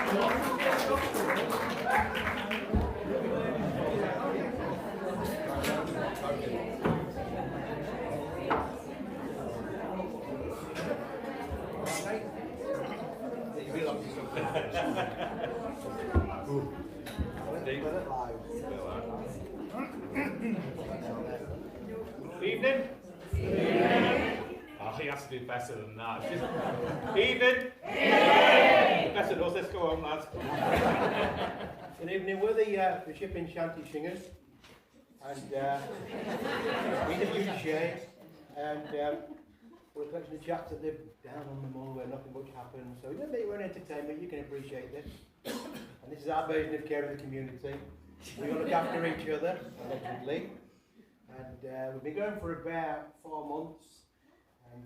Evening? Oh, he has to do better than that. Evening? Better than us, let's go on, lads. Good evening, we're the ship in Shanty Shingers, and we interviewed Shay, and we're a collection of chaps that live down on the moor where nothing much happens, so we're an entertainment, you can appreciate this. And this is our version of care of the community. We all look after each other, allegedly. And we've been going for about 4 months, and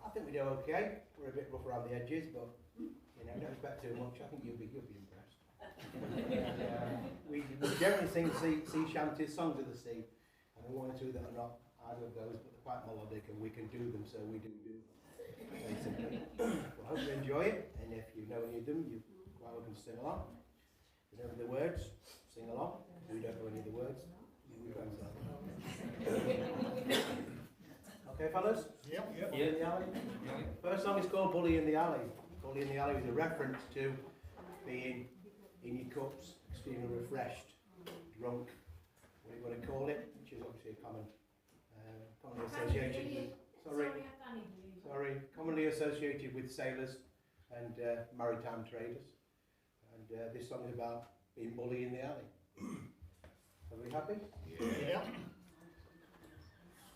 I think we do okay. We're a bit rough around the edges, but you know, don't expect too much. I think you'll be impressed. We generally sing sea shanties, songs of the sea, and there are 1 or 2 that are not either of those, but they're quite melodic, and we can do them, so we do them. Basically. Well, I hope you enjoy it, and if you know any of them, you're quite welcome to sing along. If you know the words, sing along. If you don't know any of the words, you translate. Okay, fellas? Yep. Bully in the Alley? First song is called Bully in the Alley. Bully in the Alley is a reference to being in your cups, extremely refreshed, drunk, what do you want to call it, which is obviously a commonly associated with, commonly associated with sailors and maritime traders. And this song is about being bully in the alley. Are we happy? Yeah.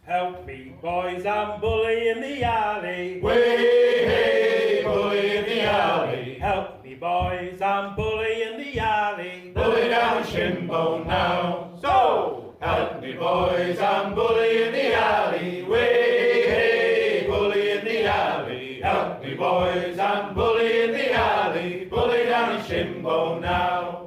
Help me, boys, I'm bully in the alley. Way, hey, bully in the alley. Help me, boys, I'm bully in the alley. Bully down shinbone now. So, help me, boys, I'm bully in the alley. Way, hey, bully in the alley. Help me, boys, I'm bully in the alley. Bully down shinbone now.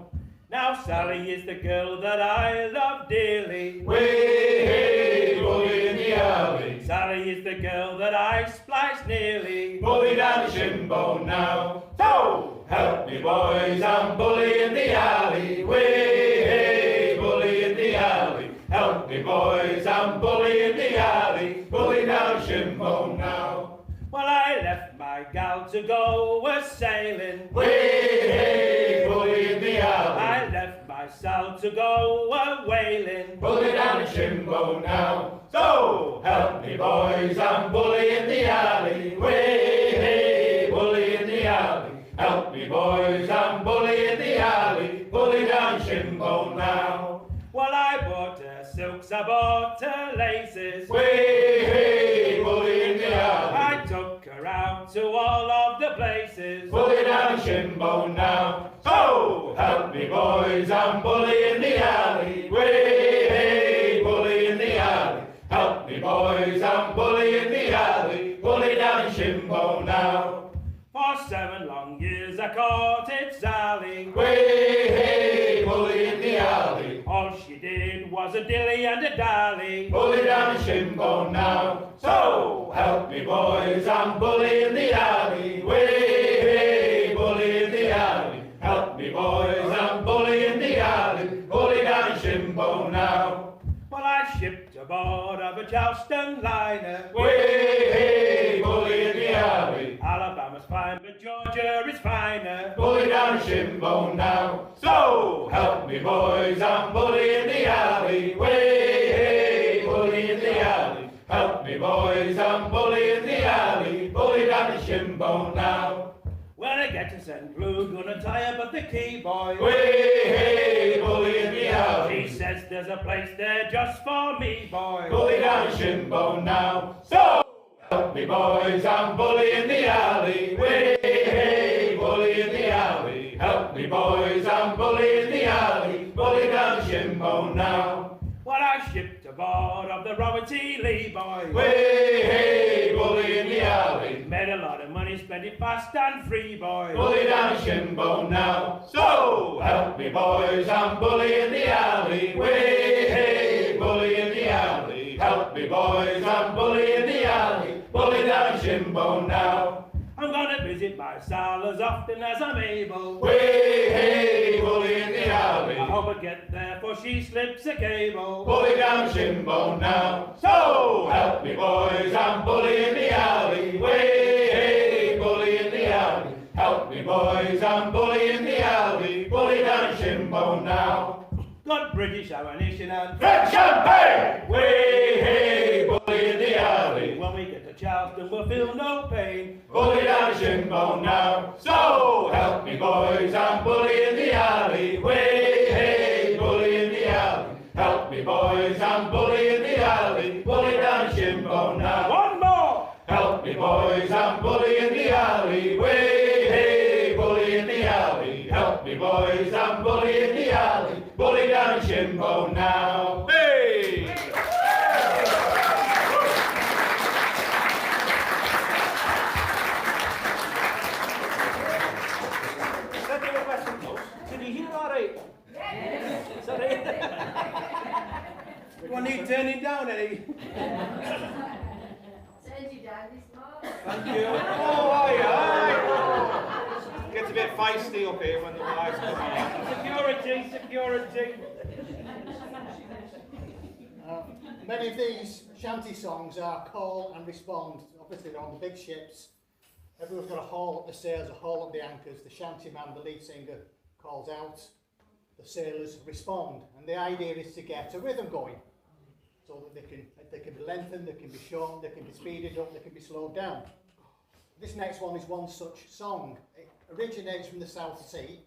Now Sally is the girl that I love dearly. Way, hey, bully in the alley. Sally is the girl that I splice nearly. Bully down the shinbone now. So, help me, boys, I'm bully in the alley. Way, hey, bully in the alley. Help me, boys, I'm bully in the alley. Bully down the shinbone now. Well, I left my gal to go a-sailing. Way, hey, bully in the alley. I left my Sal to go a-whaling. Bully down the shinbone now. So, help me, boys, I'm bully in the alley. Way, hey, bully in the alley. Help me, boys, I'm bully in the alley. Bully down shinbone now. Well, I bought her silks, I bought her laces. Way, hey, bully in the alley. I took her out to all of the places. Bully down shinbone now. So, help me, boys, I'm bully in the alley. Way, hey, bully in the alley. Help me, boys, I'm bully in the alley. Bully down shinbone now. For 7 long years I courted Sally. Way, hey, bully in the alley. All she did was a dilly and a dally. Bully down shinbone now. So, help me, boys, I'm bully in the alley. Way, hey, bully in the alley. Help me, boys, I'm bully in the alley. Bully down shinbone now. Well, I shipped aboard of a Charleston liner. Way, hey, bully in the alley. Alabama's fine, but Georgia is finer. Bully down shinbone now. So, help me, boys, I'm bully in the alley. Way, hey, bully in the alley. Help me, boys, I'm bully in the alley. Bully down the shinbone now. When I get to St. Blue, gonna tie up at the key, boy. Way, hey, bully in the alley. She says there's a place there just for me, boy. Bully down the shinbone now. So, help me, boys, I'm bully in the alley. Way, hey, bully in the alley. Help me, boys, I'm bully in the alley. Bully down the shinbone now. Well, I shipped aboard of the Robert T. Lee, boy. Way, hey, bully in the alley. Made a lot of money, spent it fast and free, boy. Bully down the shinbone now. So, help me, boys, I'm bully in the alley. Way, hey, bully in the alley. Help me, boys, I'm bully in the alley. Bully down the shinbone now. I'm gonna visit my Sal as often as I'm able. Way, get there, for she slips a cable. Bully down shinbone now. So help me boys, I'm bully in the alley. Way, hey, bully in the alley. Help me boys, I'm bully in the alley. Bully down shinbone now. Got British ammunition and Red champagne! Way, hey, bully in the alley. when we get to Charleston we'll feel no pain. Bully down shinbone now. So help me boys, I'm bully in the alley. Way, hey, bully in the alley. Help me boys, I'm bully in the alley. Bully down shinbone now. One more! Help me boys, I'm bully in the alley. Way, hey, bully in the alley. Help me boys, I'm bully in the alley. Bully down shinbone now. Hey! Said they were Western close. Did you hear all right? Said Do I need turning down any? Send you down this morning. Thank you. Oh, aye, aye. Gets a bit feisty up here when the wives come on. Security, security. Many of these shanty songs are call and respond. Obviously they're on the big ships. Everyone's got a haul up the sails, a haul up the anchors. The shanty man, the lead singer, calls out. The sailors respond. And the idea is to get a rhythm going. So that they can be lengthened, they can be shortened, they can be speeded up, they can be slowed down. This next one is one such song. It originates from the South Sea.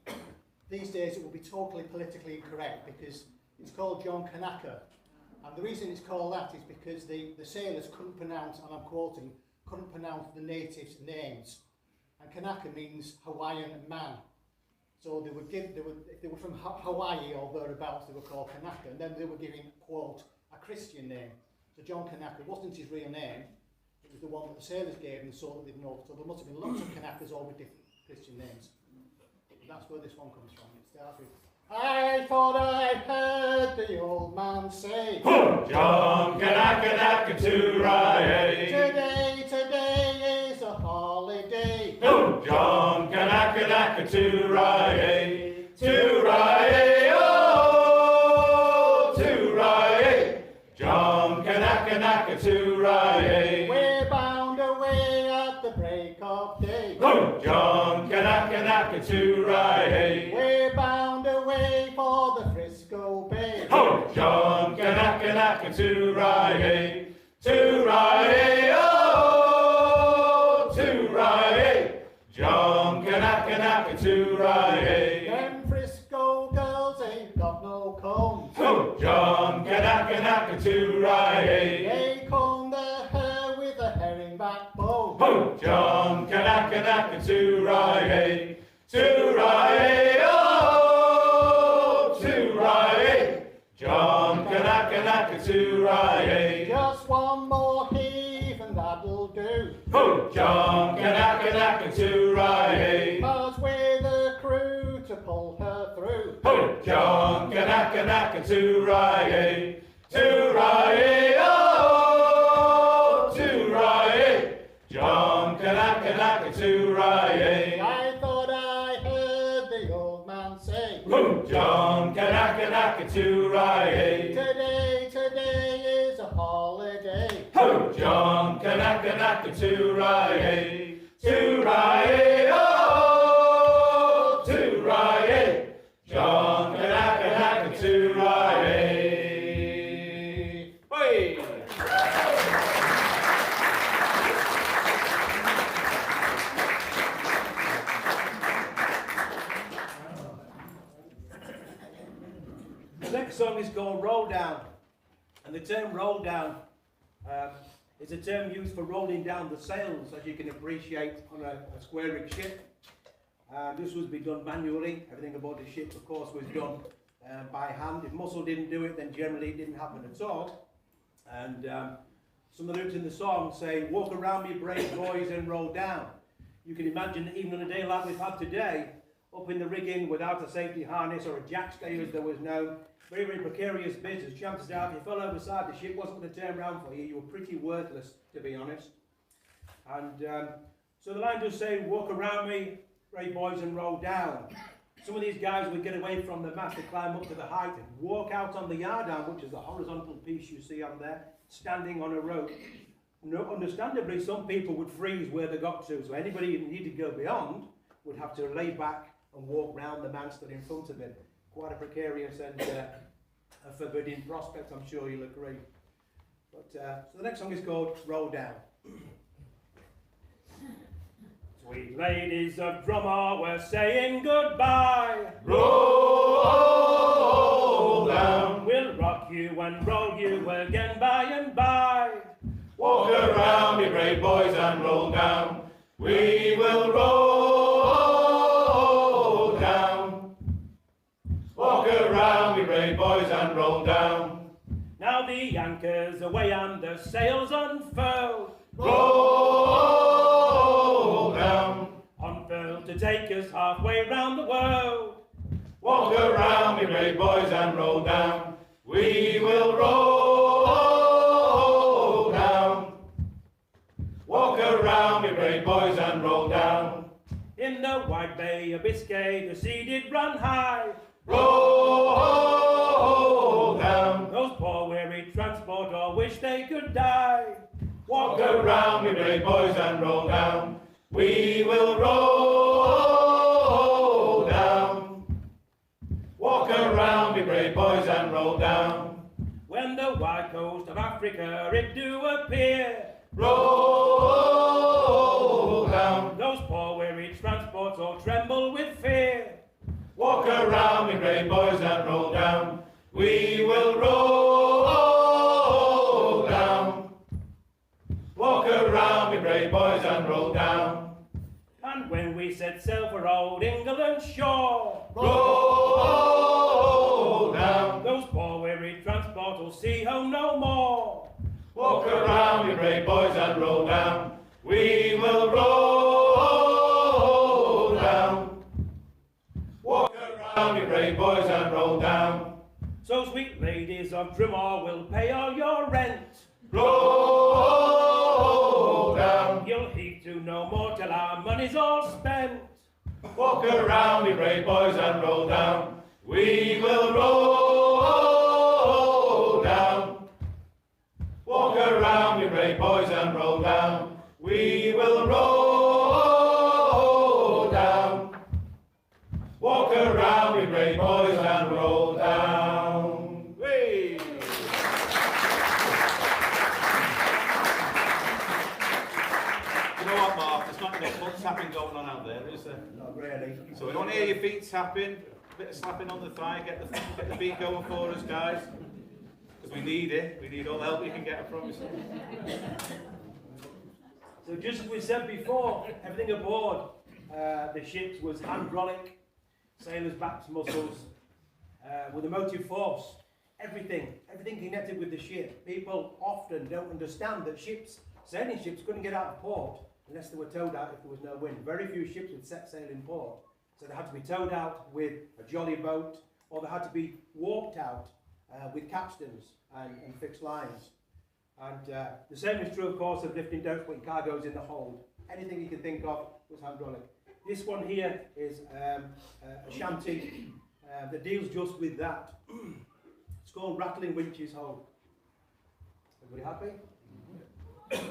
These days it will be totally politically incorrect because it's called John Kanaka. And the reason it's called that is because the sailors couldn't pronounce, and I'm quoting, couldn't pronounce the natives' names. And Kanaka means Hawaiian man. So if they were from Hawaii or thereabouts, they were called Kanaka. And then they were giving, quote, a Christian name. So John Kanaka wasn't his real name. It was the one that the sailors gave him so that they'd know. So there must have been lots of Kanakas all with different Christian names. And that's where this one comes from. It starts with, I thought I heard the old man say, John Kanaka to Rye. today is a holiday. John Kanaka to Rye. To Rye, oh, to Rye. John Kanaka to Rye. We're bound away at the break of day. John Kanaka to Rye. We're bound away for the Frisco Bay. John Kanaka to Rye. To Rye, oh, to Rye. John Kanaka to Rye. Them Frisco girls ain't got no combs. John Kanaka to Rye. They comb their hair with a herring-back comb. John Kanaka to Rye. To Rye, oh, to Rye. John Kanaka to Rye. Just one more heave and that'll do. John Kanaka to Rye. Cause we're the crew to pull her through. John Kanaka to Rye. To Rye, oh, to Rye. John Kanaka to Rye. I thought I heard the old man say, John Kanaka to Rye. today is a holiday. John Kanaka to Rye. To Rye, oh, to Rye. John Kanaka to Rye. Hey! The next song is called Roll Down. And the term roll down is a term used for rolling down the sails, as you can appreciate on a square rig ship. This was be done manually. Everything aboard the ship, of course, was done by hand. If muscle didn't do it, then generally it didn't happen at all. And some of the lyrics in the song say, walk around me, brave boys, and roll down. You can imagine that even on a day like we've had today, up in the rigging without a safety harness or a jackstay as there was no, very, very precarious business. Chances are if you fell overside, the ship wasn't going to turn around for you. You were pretty worthless, to be honest. And so the line does say, walk around me, brave boys, and roll down. Some of these guys would get away from the mast to climb up to the height and walk out on the yardarm, which is the horizontal piece you see on there, standing on a rope. No, understandably, some people would freeze where they got to, so anybody who needed to go beyond would have to lay back and walk round the man stood in front of him. Quite a precarious and a forbidding prospect, I'm sure you'll agree. But so the next song is called Roll Down. Sweet ladies of Drummore, we're saying goodbye. Roll down. We'll rock you and roll you again by and by. Walk around, me brave boys, and roll down. We will roll down. Walk around, me brave boys, and roll down. Now the anchor's away and the sails unfurled. Roll down. Unfurled to take us halfway round the world. Walk around, me brave boys, and roll down. We will roll down. Walk around, me brave boys, and roll down. In the wide bay of Biscay, the sea did run high. Roll down. Those poor weary transport all wish they could die. Walk around, me brave boys, and roll down. We will roll down. Walk around, me brave boys, and roll down. When the wide coast of Africa it do appear, Roll down. those poor weary transports all tremble with fear. Walk around, me brave boys, and roll down. We will roll down. Walk around, me brave boys, and roll down. And when we set sail for old England's shore, Roll down. those poor weary transports will see home no more. Walk around, me brave boys, and roll down. We will roll down. Walk around, me brave boys, and roll down. So sweet ladies of Drummore will pay all your rent. Roll down. You'll heed to no more till our money's all spent. Walk around, me brave boys, and roll down. We will roll down. Walk around, me brave boys, and roll down. We will roll down. Walk around, me brave boys, and roll down. Whee! You know what, Mark? There's not enough foot tapping going on out there, is there? Not really. So we want to hear your feet tapping, a bit of slapping on the thigh, get the beat going for us, guys. Because we need it. We need all the help you can get, I promise. So just as we said before, everything aboard the ships was hydraulic, sailors' backs muscles, with a motive force. Everything connected with the ship. People often don't understand that sailing ships couldn't get out of port unless they were towed out if there was no wind. Very few ships would set sail in port. So they had to be towed out with a jolly boat, or they had to be warped out with capstans and fixed lines. And the same is true, of course, of lifting down, putting cargoes in the hold. Anything you can think of was hydraulic. This one here is a shanty that deals just with that. It's called Rattling Winches Hold. Everybody happy?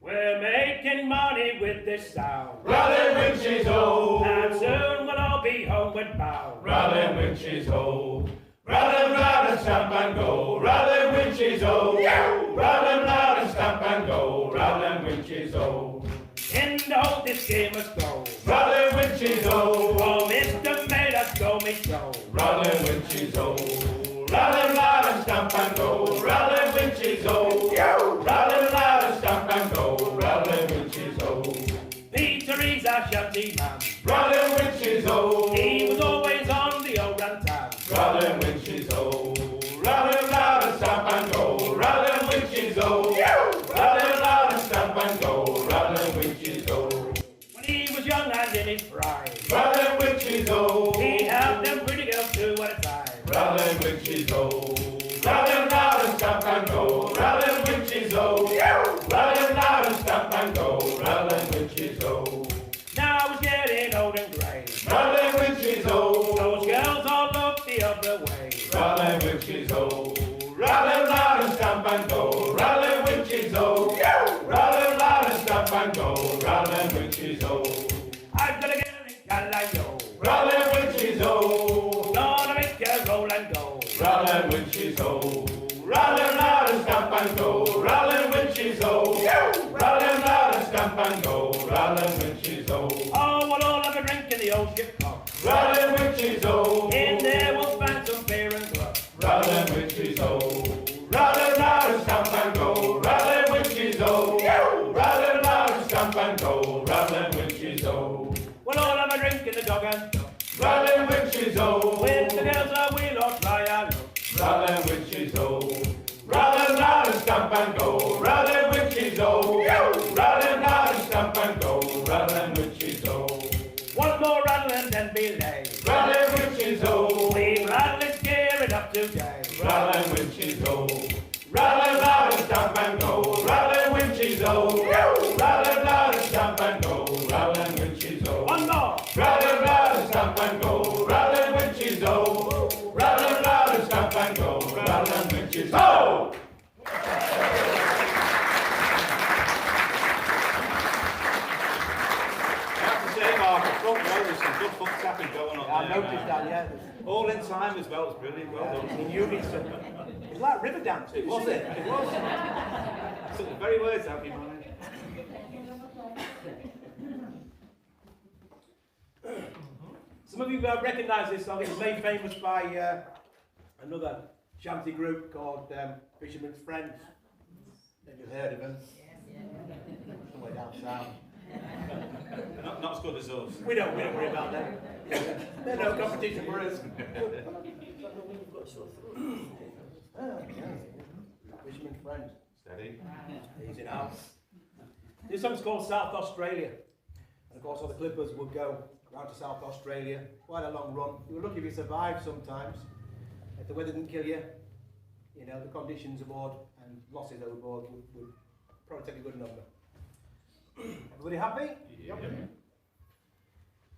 We're making money with this sound, Rattling winches, ho! and soon we'll all be homeward bound. Rattling winches, ho! Rattle, rattle, stamp and go. Rattling winches, ho! Rattle, rattle, stamp and go. Rattling winches, ho! In the hold this game must go. Rattling winches, ho! Oh, Mr. Made us go me show. Rattling winches, ho! Rattle, rattle, stamp and go. Rattling winches, ho! Rattle, rattle, stamp and go. Rattling winches, ho! Peter, he's a shanty man. Rattling winches, ho! He was always on the old rantan. Rattling winches, ho! Rattling, rattle, stamp and go. Rattling winches, ho! Rattling, rattle, stamp and go. Rattling winches, ho! When he was young and in his prime, Rattling winches, ho! he helped them pretty girls two at a time. Rattling winches, ho! Rattling, rattle, stamp and go. Rattling winches, ho! Rattling, rattle, stamp and go. Rattling winches, ho! Now he's getting old and grey. Rattling winches, ho! witches, oh. With the girls we'll all try our luck. Rattle them witches, oh. Rattle, rattle, stamp and go. Rattle them witches, oh. Rattle, rattle, stamp and go. Rattle them witches, oh. One more rattle and then be late. Rattle them witches, oh. We rattle is gearing up today. Rattle them witches, oh. Rattle, rattle, stamp and go. Rattle them witches, oh. Rattle, rattle, stamp and go. Rattle them witches, oh. One more. Rattle, rattle, stamp and go. Rattle them witches, oh. Rattle, rattle, stamp and go. Rattle them witches, oh. I have to say, Mark, the front row, there's some good foot tapping going on I there. noticed that, yeah. All in time as well, it's brilliant. Well done. In unison. It's like river dancing, Was it? It was. Took the very words out of your mind. Some of you recognise this song. It was made famous by another shanty group called Fisherman's Friends. Maybe you've heard of them. Somewhere down south. Not as good as us. We don't worry about them. They're no competition for us. Fisherman's Friends. Steady. Easy now. This song's called South Australia. And of course all the Clippers would go round to South Australia. Quite a long run. You were lucky if you survived sometimes. If the weather didn't kill you, you know, the conditions aboard and losses overboard would probably take a good number. Everybody happy? Yep.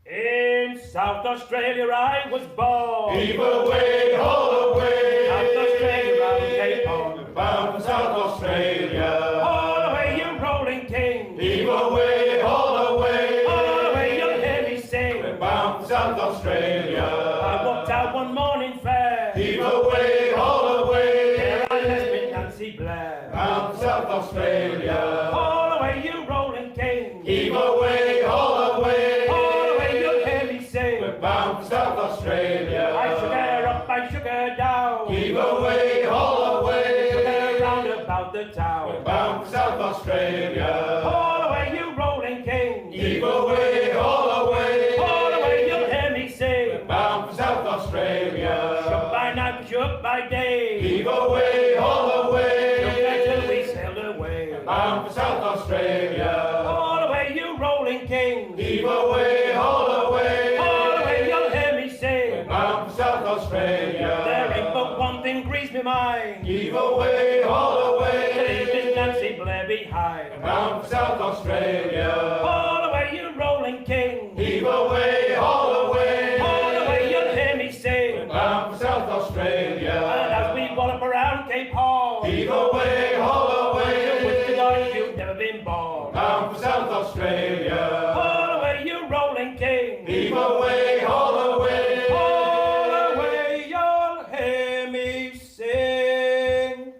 In South Australia I was born. Heave away, haul away. South Australia round Cape Horn. Bound for South Australia. All away you rolling king. Heave away, haul away. All away you'll hear me sing. We're bound for South Australia. I walked out one morning fair. Heave away, haul away. There I met with Nancy Blair. Bound for South Australia. All away you rolling king. Heave away, haul away. All away you'll hear me sing. We're bound for South Australia. I shook her up, I shook her down. Heave away, haul away. Shook her round about the We're town. bound for South Australia. All away you rolling king. Heave away, haul away. All away you'll hear me sing. Bound for South Australia. Shook by night, shook by day. Heave away, haul away. Shook her till we sailed away. Bound for South Australia. All away you rolling king. Heave away, haul away. All away you'll hear me sing. Bound for South Australia. There ain't but one thing grieves me mind. Heave away, haul away. Leave Miss Nancy Blair behind. Bound for South Australia. All away you rolling king. Heave away, haul away. All away you'll hear me sing. Bound for South Australia. And as we wallop around Cape Horn, Heave away, haul away. with the light you've never been born. Bound for South Australia. All away you rolling king. Heave away, haul away. All away you'll hear me sing.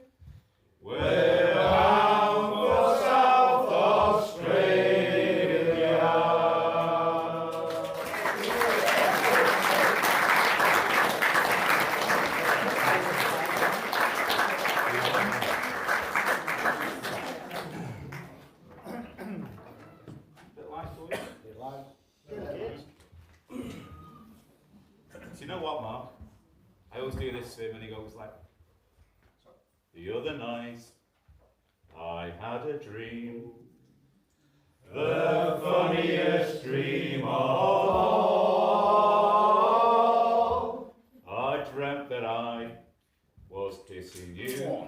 We're bound for South Australia. Bit light for you. So you know what, Mark? I always do this to him and he goes like, the other night I had a dream, The funniest dream of all. I dreamt that I was kissing you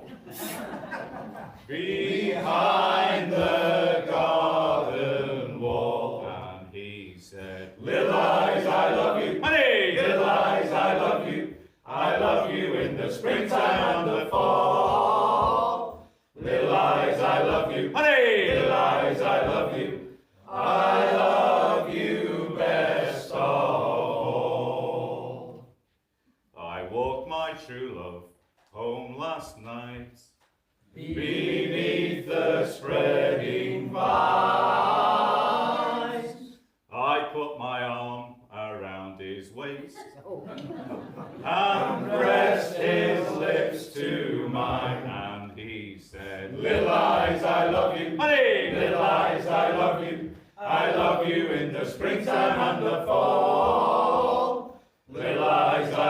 Behind the garden wall. and he said, Little eyes, I love you. honey! Little eyes, I love you. I love you in the springtime and the fall. Little eyes, I love you. Honey! Little eyes, I love you. I love you best of all. I walked my true love home last night. Beneath the spreading vines, I put my arm around his waist and pressed his lips to mine. and he said, Little eyes, I love you. honey! Little eyes, I love you. I love you in the springtime and the fall. Little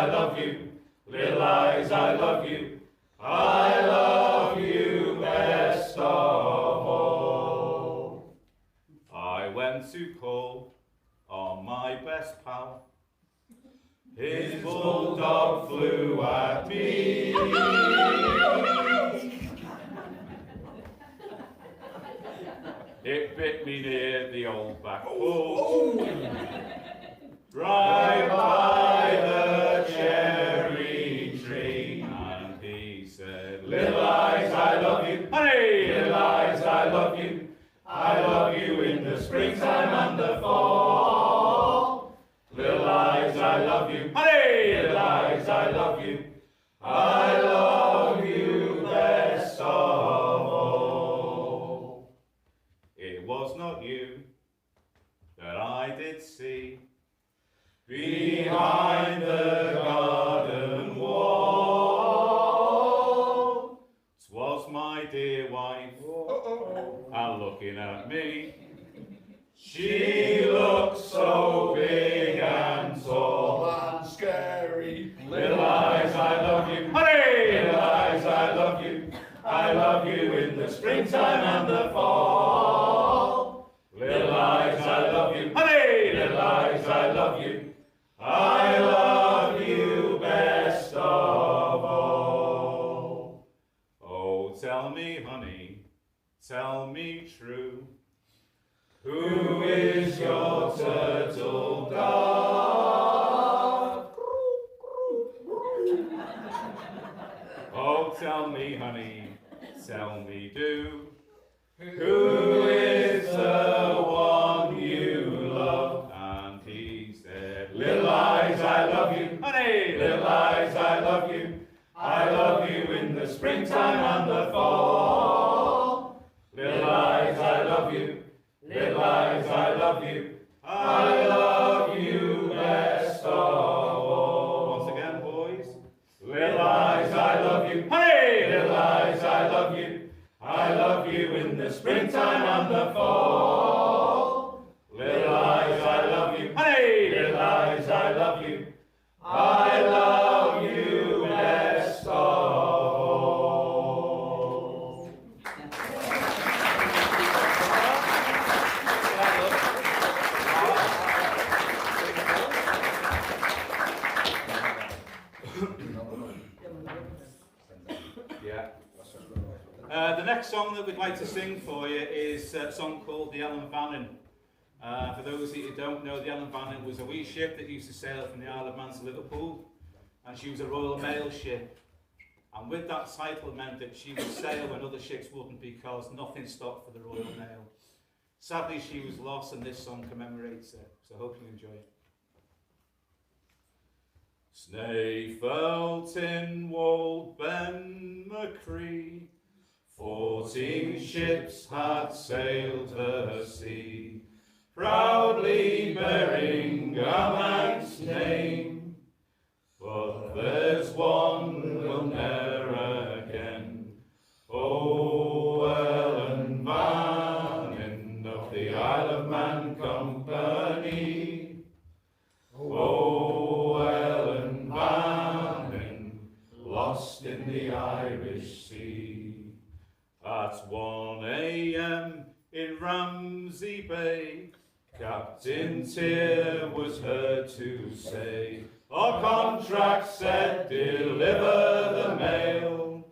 I love you. Little eyes, I love you. I love you best of all. I went to call on my best pal. His bulldog flew at me. It bit me near the old back porch, right by the cherry tree. And he said, Little eyes, I love you. honey! Little eyes, I love you. I love you in the springtime and the fall. Little eyes, I love you. Honey! Little eyes, I love you. I love you best of all. It was not you that I did see Behind the garden wall. 'twas my dear wife, and looking at me. She looks so big and tall and scary. Little eyes, I love you. Honey! Little eyes, I love you. I love you in the springtime and the fall. Little eyes, I love you. Honey! Little eyes, I love you. I love you best of all. Oh, tell me, honey, tell me true. Who is your turtle dove? Oh, tell me, honey, tell me do. Who is the one you love? And he said, Little eyes, I love you. honey! Little eyes, I love you. I love you in the springtime and the fall. Little eyes, I love you. Little eyes, I love you. I love you best of all. Once again, boys. Little eyes, I love you. Honey! Little eyes, I love you. I love you in the springtime and the fall. Little eyes, I love you. Honey! Little eyes, I love you. I love you best of all. Yeah. The next song that we'd like to sing for you is a song called The Ellen Vannin. For those of you who don't know, the Ellen Vannin was a wee ship that used to sail from the Isle of Man to Liverpool, and she was a Royal Mail ship. And with that title meant that she would sail when other ships wouldn't, because nothing stopped for the Royal Mail. Sadly, she was lost, and this song commemorates her. So I hope you enjoy it. Snaefell, Wold Ben Macree, 14 ships had sailed the sea, proudly bearing a man's name. But there's one will ne'er again. Oh, Ellen Vannin of the Isle of Man Company. Oh, Ellen Vannin, lost in the Irish Sea. At 1 a.m. in Ramsey Bay, Captain Tier was heard to say, our contract said deliver the mail.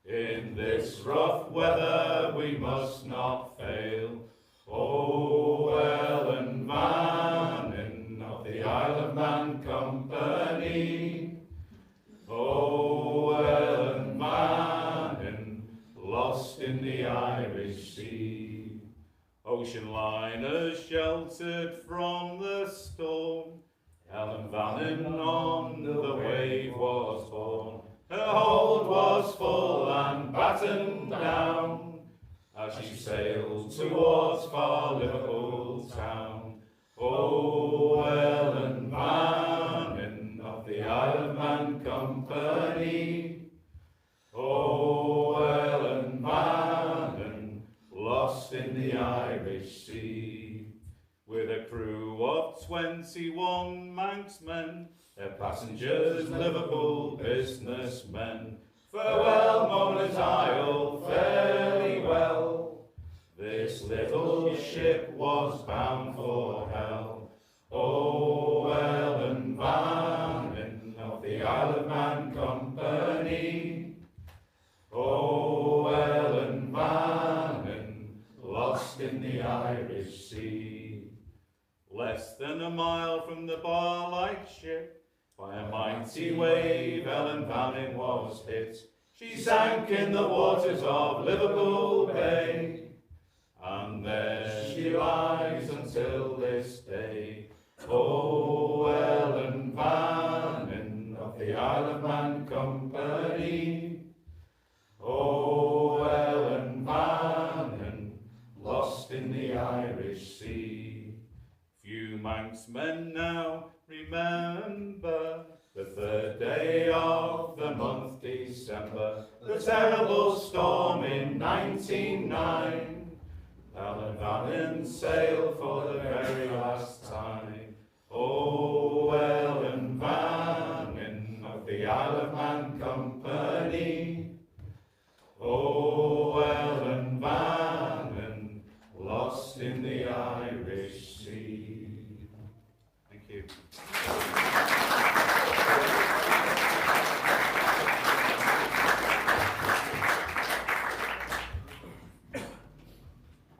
In this rough weather we must not fail. Oh, Ellen Vannin of the Isle of Man Company. Oh, Ellen Vannin, lost in the Irish Sea. Ocean liners sheltered from the storm. Ellen Vannin on the wave was borne. Her hold was full and battened down, as she sailed towards far Liverpool town. Oh, Ellen Vannin of the Isle of Man Company. Oh, Ellen Vannin, lost in the Irish Sea. With a crew of got 21 Manxmen, their passengers Liverpool businessmen. Farewell, Mona's Isle, fairly well. This little ship was bound for hell. Oh, Ellen Vannin of the Isle of Man Company. Oh, Ellen Vannin, lost in the Irish Sea. Less than a mile from the bar-like ship, by a mighty wave Ellen Vannin was hit. She sank in the waters of Liverpool Bay, and there she lies until this day. Oh, Ellen Vannin of the Isle of Man Company. Oh, Ellen Vannin, lost in the Irish Sea. Few Manxmen now remember the 3rd day of the month December, the terrible storm in 1909. Ellen Vannin sailed for the very last time. Oh, Ellen Vannin of the Isle of Man Company. Oh, Ellen Vannin, lost in the Irish Sea. Thank you.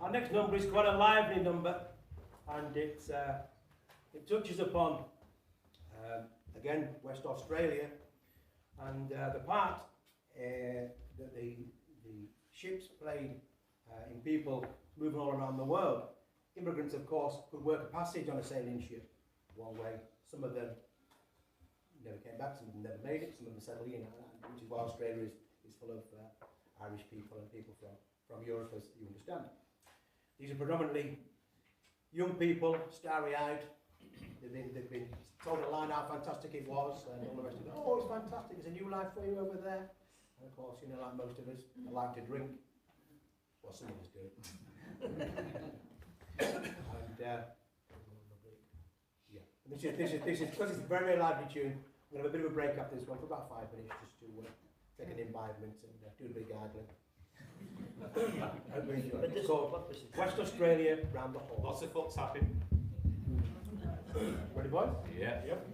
Our next number is quite a lively number, and it touches upon, again, West Australia, and the part that the ships played in people moving all around the world. Immigrants, of course, could work a passage on a sailing ship one way. Some of them never came back, some of them never made it, some of them settled in, which is why Australia is full of Irish people and people from Europe, as you understand. These are predominantly young people, starry-eyed. They've been told a line how fantastic it was, and all the rest of it. Oh, it's fantastic, there's a new life for you over there. And of course, you know, like most of us, I like to drink. Well, some of us do. And yeah, and this is because it's a very, very lively tune. We're going to have a bit of a break after this one for about 5 minutes, just to take an imbibement and do a bit of gargling. It's called West Australia Round the Horn. Lots of foot tapping. Ready, boys? Yeah. Yep.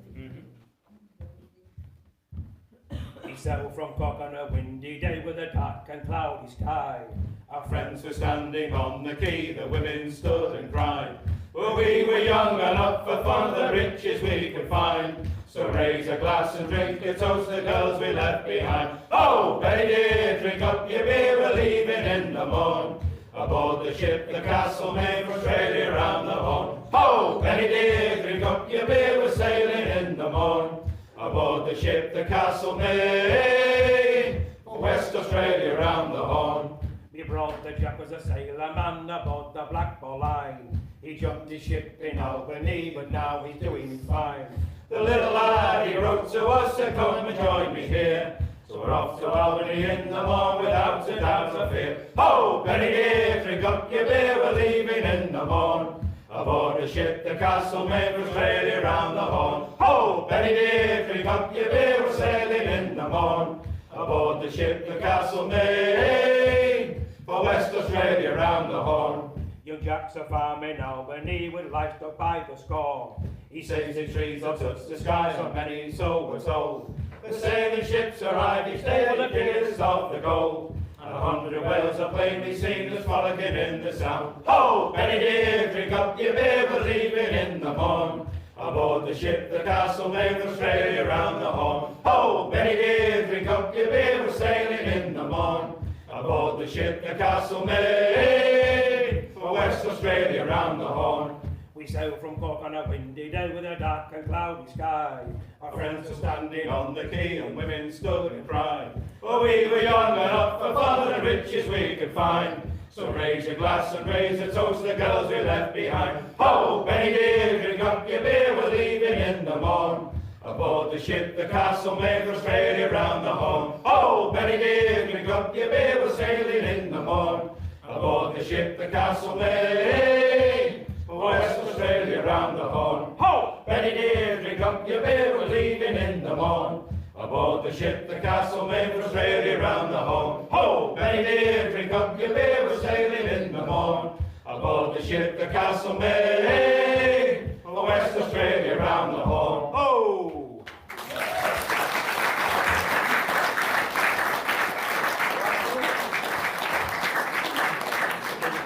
He sailed from Cork on a windy day with a dark and cloudy sky. Our friends were standing on the quay, the women stood and cried. Well, we were young and up for fun, the riches we could find. So raise a glass and drink a toast to the girls we left behind. Oh, Betty dear, drink up your beer, we're leaving in the morn. Aboard the ship, the Castlemaine, from Australia round the Horn. Oh, Betty dear, drink up your beer, we're sailing in the morn. Aboard the ship, the Castlemaine, from West Australia round the Horn. We brought the Jack was a sailor man aboard the Black Ball line. He jumped his ship in Albany, but now he's doing fine. The little lad, he wrote to us to come and join me here. So we're off to Albany in the morn without a doubt or fear. Oh, Betty dear, drink up your beer, we're leaving in the morn. Aboard the ship, the Castlemaine, from Australia round the Horn. Oh, Betty dear, drink up your beer, we're sailing in the morn. Aboard the ship, the Castlemaine, for West Australia round the Horn. Young Jack's a farm in Albany with livestock by the score. He saves the trees up touch the skies on many, so we're told. The sailing ships arrive each day for the biggest of the gold. And 100 whales are plainly seen as frolicking in the sound. Oh, Betty dear, drink up your beer, we're leaving in the morn. Aboard the ship, the Castlemaine, from Australia round the Horn. Oh, Betty dear, drink up your beer, we're sailing in the morn. Aboard the ship, the Castlemaine, for West Australia round the Horn. We sailed from Cork on a windy day with a dark and cloudy sky. Our friends were standing on the quay and women stood and cried. Oh, we were young and up for fun and the riches we could find. So raise a glass and raise a toast to the girls we left behind. Oh, Benny dear, drink up your beer, we're leaving in the morn. Aboard the ship, the Castlemaine, from Australia round the Horn. Oh, Benny dear, drink up your beer, we're sailing in the morn. Aboard the ship, the Castlemaine, for West Australia. Australia round the Horn. Ho! Benny dear, drink up your beer, we're leaving in the morn. Aboard the ship, the Castle made for Australia round the Horn. Ho! Benny dear, drink up your beer, we're sailing in the morn. Aboard the ship, the Castle made for West Australia round the Horn. Oh!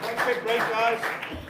One quick break, guys.